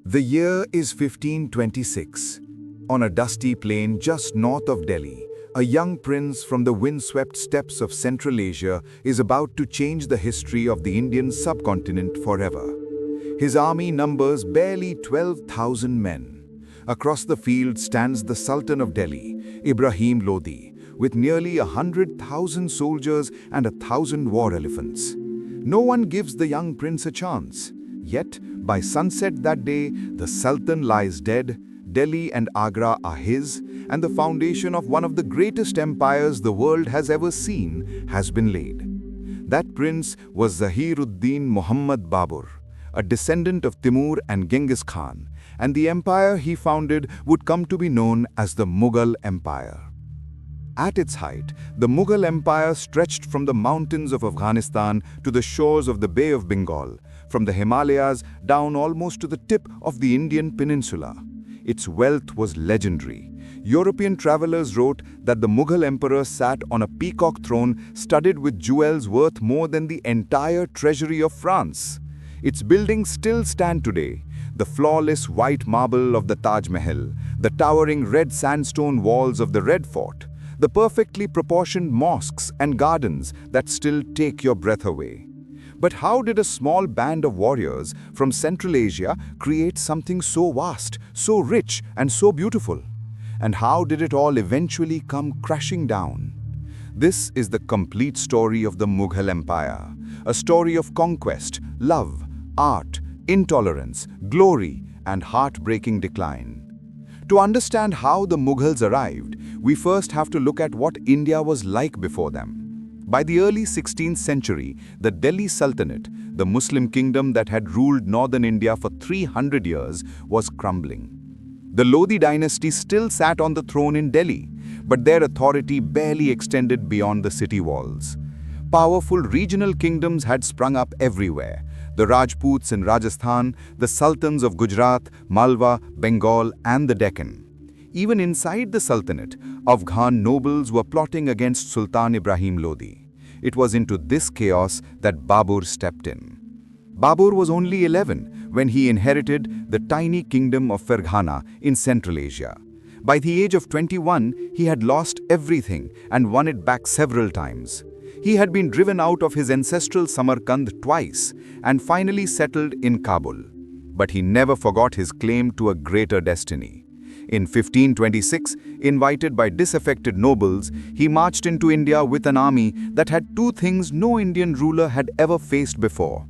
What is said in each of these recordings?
The year is 1526. On a dusty plain just north of Delhi, a young prince from the windswept steppes of Central Asia is about to change the history of the Indian subcontinent forever. His army numbers barely 12,000 men. Across the field stands the Sultan of Delhi, Ibrahim Lodi, with nearly 100,000 soldiers and 1,000 war elephants. No one gives the young prince a chance. Yet, by sunset that day, the Sultan lies dead, Delhi and Agra are his, and the foundation of one of the greatest empires the world has ever seen has been laid. That prince was Zahiruddin Muhammad Babur, a descendant of Timur and Genghis Khan, and the empire he founded would come to be known as the Mughal Empire. At its height, the Mughal Empire stretched from the mountains of Afghanistan to the shores of the Bay of Bengal, from the Himalayas down almost to the tip of the Indian peninsula. Its wealth was legendary. European travelers wrote that the Mughal emperor sat on a peacock throne studded with jewels worth more than the entire treasury of France. Its buildings still stand today. The flawless white marble of the Taj Mahal, the towering red sandstone walls of the Red Fort, the perfectly proportioned mosques and gardens that still take your breath away. But how did a small band of warriors from Central Asia create something so vast, so rich, and so beautiful? And how did it all eventually come crashing down? This is the complete story of the Mughal Empire, a story of conquest, love, art, intolerance, glory, and heartbreaking decline. To understand how the Mughals arrived, we first have to look at what India was like before them. By the early 16th century, the Delhi Sultanate, the Muslim kingdom that had ruled northern India for 300 years, was crumbling. The Lodi dynasty still sat on the throne in Delhi, but their authority barely extended beyond the city walls. Powerful regional kingdoms had sprung up everywhere. The Rajputs in Rajasthan, the Sultans of Gujarat, Malwa, Bengal, and the Deccan. Even inside the Sultanate, Afghan nobles were plotting against Sultan Ibrahim Lodi. It was into this chaos that Babur stepped in. Babur was only 11 when he inherited the tiny kingdom of Ferghana in Central Asia. By the age of 21, he had lost everything and won it back several times. He had been driven out of his ancestral Samarkand twice and finally settled in Kabul. But he never forgot his claim to a greater destiny. In 1526, invited by disaffected nobles, he marched into India with an army that had two things no Indian ruler had ever faced before: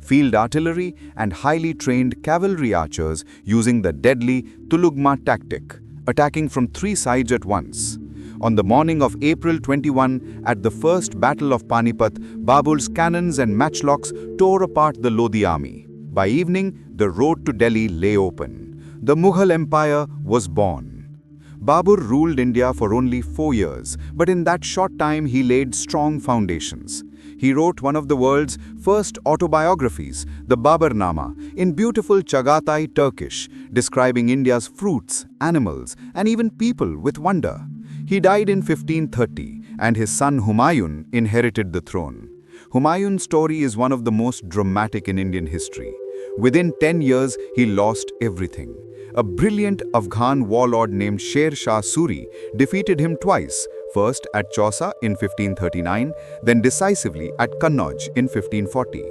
field artillery and highly trained cavalry archers using the deadly Tulugma tactic, attacking from three sides at once. On the morning of April 21, at the first Battle of Panipat, Babur's cannons and matchlocks tore apart the Lodi army. By evening, the road to Delhi lay open. The Mughal Empire was born. Babur ruled India for only 4 years, but in that short time he laid strong foundations. He wrote one of the world's first autobiographies, the Baburnama, in beautiful Chagatai Turkish, describing India's fruits, animals, and even people with wonder. He died in 1530, and his son Humayun inherited the throne. Humayun's story is one of the most dramatic in Indian history. Within 10 years, he lost everything. A brilliant Afghan warlord named Sher Shah Suri defeated him twice, first at Chausa in 1539, then decisively at Kannauj in 1540.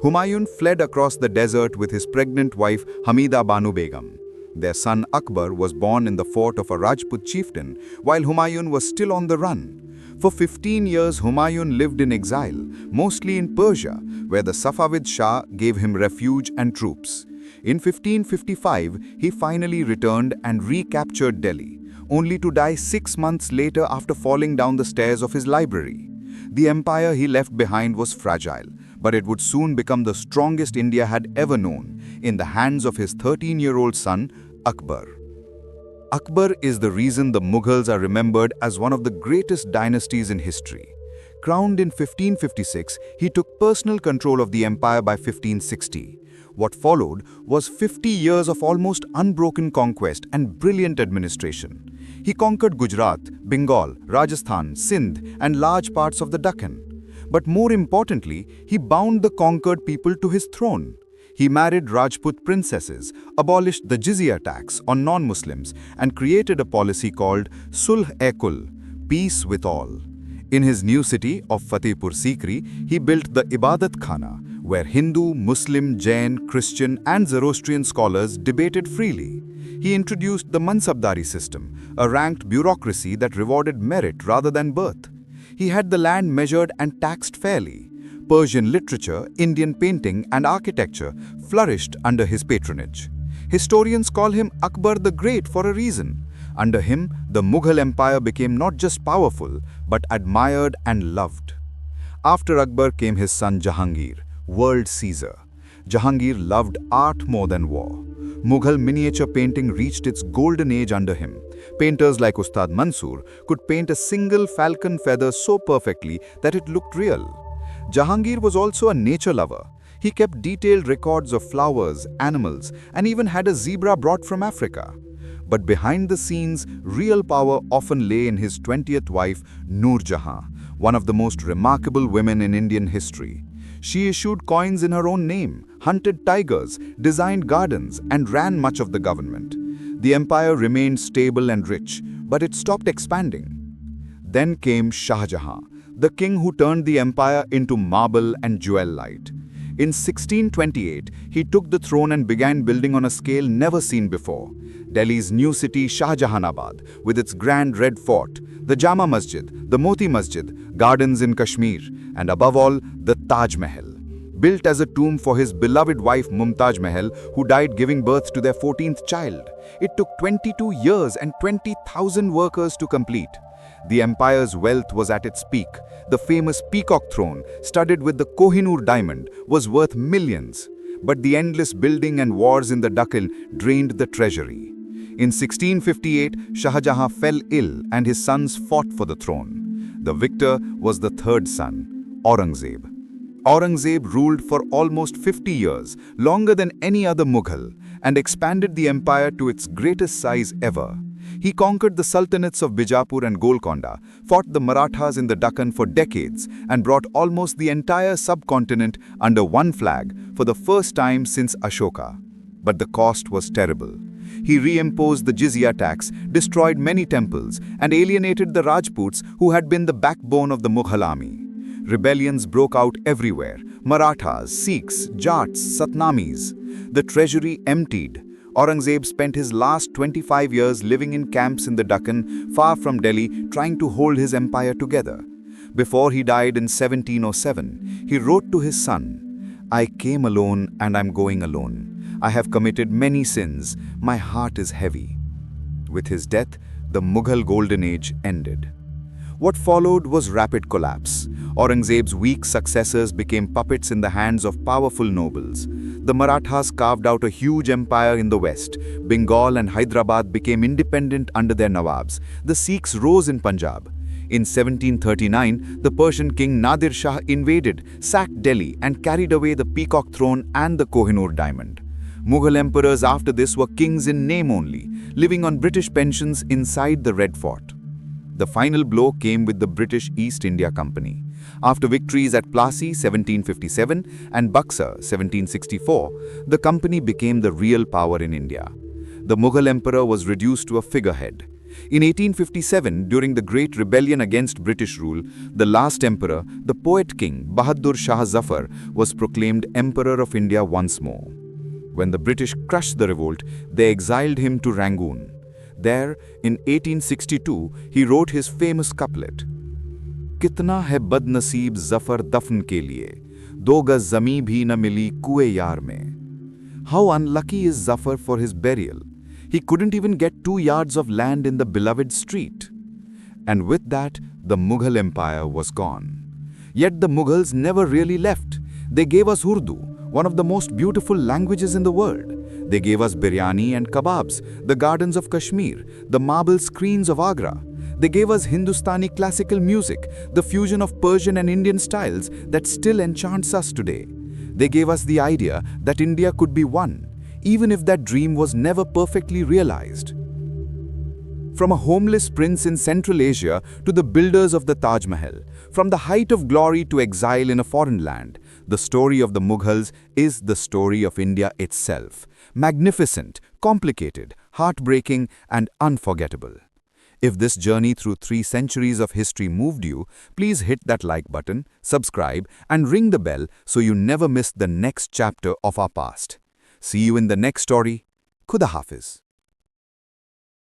Humayun fled across the desert with his pregnant wife Hamida Banu Begum. Their son Akbar was born in the fort of a Rajput chieftain, while Humayun was still on the run. For 15 years, Humayun lived in exile, mostly in Persia, where the Safavid Shah gave him refuge and troops. In 1555, he finally returned and recaptured Delhi, only to die 6 months later after falling down the stairs of his library. The empire he left behind was fragile, but it would soon become the strongest India had ever known, in the hands of his 13-year-old son, Akbar. Akbar is the reason the Mughals are remembered as one of the greatest dynasties in history. Crowned in 1556, he took personal control of the empire by 1560. What followed was 50 years of almost unbroken conquest and brilliant administration. He conquered Gujarat, Bengal, Rajasthan, Sindh, and large parts of the Deccan. But more importantly, he bound the conquered people to his throne. He married Rajput princesses, abolished the jizya tax on non-Muslims, and created a policy called Sulh-e-Kul, peace with all. In his new city of Fatehpur Sikri, he built the Ibadat Khana, where Hindu, Muslim, Jain, Christian, and Zoroastrian scholars debated freely. He introduced the Mansabdari system, a ranked bureaucracy that rewarded merit rather than birth. He had the land measured and taxed fairly. Persian literature, Indian painting, and architecture flourished under his patronage. Historians call him Akbar the Great for a reason. Under him, the Mughal Empire became not just powerful, but admired and loved. After Akbar came his son Jahangir, world Caesar. Jahangir loved art more than war. Mughal miniature painting reached its golden age under him. Painters like Ustad Mansoor could paint a single falcon feather so perfectly that it looked real. Jahangir was also a nature lover. He kept detailed records of flowers, animals, and even had a zebra brought from Africa. But behind the scenes, real power often lay in his 20th wife, Noor Jahan, one of the most remarkable women in Indian history. She issued coins in her own name, hunted tigers, designed gardens, and ran much of the government. The empire remained stable and rich, but it stopped expanding. Then came Shah Jahan, the king who turned the empire into marble and jewel light. In 1628, he took the throne and began building on a scale never seen before. Delhi's new city Shah Jahanabad, with its grand red fort, the Jama Masjid, the Moti Masjid, gardens in Kashmir, and above all, the Taj Mahal. Built as a tomb for his beloved wife Mumtaz Mahal, who died giving birth to their 14th child. It took 22 years and 20,000 workers to complete. The empire's wealth was at its peak. The famous peacock throne, studded with the Kohinoor diamond, was worth millions. But the endless building and wars in the Deccan drained the treasury. In 1658, Shah Jahan fell ill and his sons fought for the throne. The victor was the third son, Aurangzeb. Aurangzeb ruled for almost 50 years, longer than any other Mughal, and expanded the empire to its greatest size ever. He conquered the sultanates of Bijapur and Golconda, fought the Marathas in the Deccan for decades, and brought almost the entire subcontinent under one flag for the first time since Ashoka. But the cost was terrible. He reimposed the jizya tax, destroyed many temples, and alienated the Rajputs who had been the backbone of the Mughal army. Rebellions broke out everywhere: Marathas, Sikhs, Jats, Satnamis. The treasury emptied. Aurangzeb spent his last 25 years living in camps in the Deccan, far from Delhi, trying to hold his empire together. Before he died in 1707, he wrote to his son, "I came alone and I'm going alone. I have committed many sins. My heart is heavy." With his death, the Mughal Golden Age ended. What followed was rapid collapse. Aurangzeb's weak successors became puppets in the hands of powerful nobles. The Marathas carved out a huge empire in the west. Bengal and Hyderabad became independent under their Nawabs. The Sikhs rose in Punjab. In 1739, the Persian king Nadir Shah invaded, sacked Delhi, and carried away the peacock throne and the Kohinoor diamond. Mughal emperors after this were kings in name only, living on British pensions inside the Red Fort. The final blow came with the British East India Company. After victories at Plassey 1757 and Buxar 1764, the company became the real power in India. The Mughal emperor was reduced to a figurehead. In 1857, during the Great Rebellion against British rule, the last emperor, the poet king Bahadur Shah Zafar, was proclaimed Emperor of India once more. When the British crushed the revolt, they exiled him to Rangoon. There, in 1862, he wrote his famous couplet, "Kitna hai badnaseeb Zafar dafn ke liye, do gaz zameen bhi na mili kuए yaar mein." How unlucky is Zafar for his burial. He couldn't even get 2 yards of land in the beloved street. And with that, the Mughal Empire was gone. Yet the Mughals never really left. They gave us Urdu, one of the most beautiful languages in the world. They gave us biryani and kebabs, the gardens of Kashmir, the marble screens of Agra. They gave us Hindustani classical music, the fusion of Persian and Indian styles that still enchants us today. They gave us the idea that India could be one, even if that dream was never perfectly realized. From a homeless prince in Central Asia to the builders of the Taj Mahal, from the height of glory to exile in a foreign land, The story of the Mughals is the story of India itself. Magnificent, complicated, heartbreaking, and unforgettable. If this journey through 3 centuries of history moved you, please hit that like button, subscribe, and ring the bell so you never miss the next chapter of our past. See you in the next story. Khuda Hafiz.